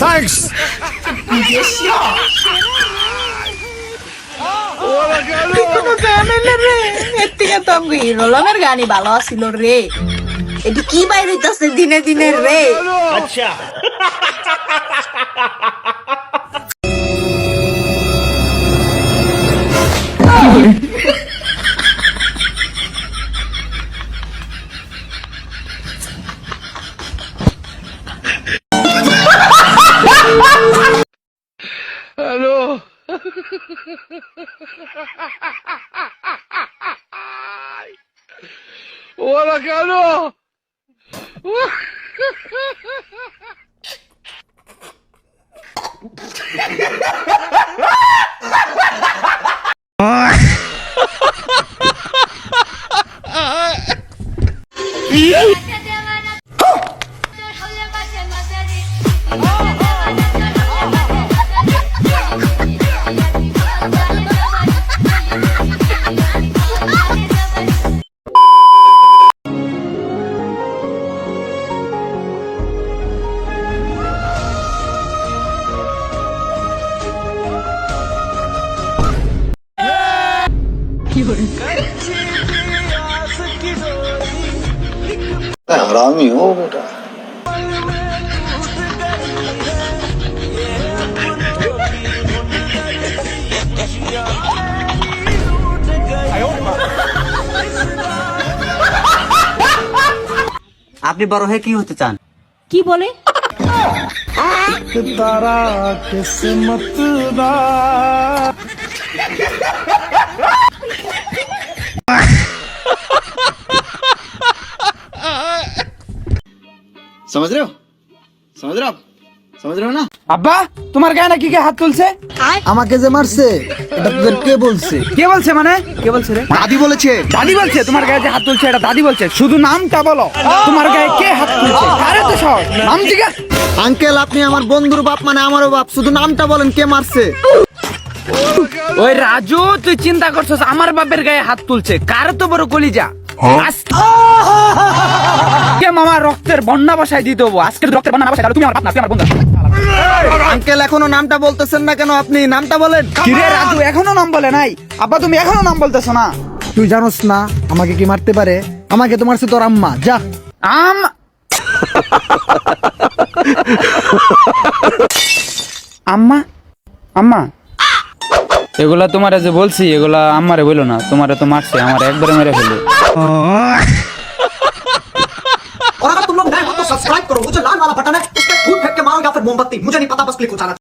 Thanks. কোনো ঝামেলা রে, এর থেকে তো আমি হিরোলমের গানই ভালো ছিল রে। এটি কি বাইর হইতাছে দিনে দিনে রে। আচ্ছা Hello. Hola, Carlos. हरामी हो बेटा। আপনি বড় হয়ে কি হতে চান? কি বলে? तारा किस्मत दा समझ रहे हो? समझ रहे हो आप? समझ रहे हो ना? আব্বা তোমার গায়ে নাকি কে হাত তুলছে? আমাকে যে মারছে এটা তোদের কে বলছে? কে বলছে মানে? কে বলছে রে? दादी বলেছে। দাদি বলছে তোমার গায়ে যে হাত তুলছে এটা দাদি বলছে। শুধু নামটা বলো, তোমার গায়ে কে হাত তুলছে? আরে তো সব নাম জিজ্ঞাস। আঙ্কেল আপনি আমার বন্ধুর বাপ মানে আমারও বাপ, শুধু নামটা বলেন কে মারছে? ওই রাজু তুই চিন্তা করছস আমার বাপের গায়ে হাত তুলছে? কার তো বড় কলিজা। কে মামা রক্তের বন্যা বসাই দিতে হবো। আজকের রক্তের বন্যা বসাই তুমি আমার বাপ না, তুই আমার বন্ধু। আঙ্কেল এখনো নামটা বলতেছেন না কেন? আপনি নামটা বলেন। কিরে রাজু এখনো নাম বলে নাই? আব্বা তুমি এখনো নাম বলতেছ না? তুই জানোস না আমাকে কি মারতে পারে? আমাকে তো মারছে তোর আম্মা। যা আম্মা আম্মা এগুলা তোমারে যে বলছি এগুলা আম্মারে বইলো না, তোমারে তো মারছে, আমার একবারে মেরে ফেললো। और अगर तुम लोग नए हो तो सब्सक्राइब करो, वो जो लाल वाला बटन है उस पर फूट फेंक के मारो या फिर मोमबत्ती, मुझे नहीं पता, बस क्लिक हो जाना।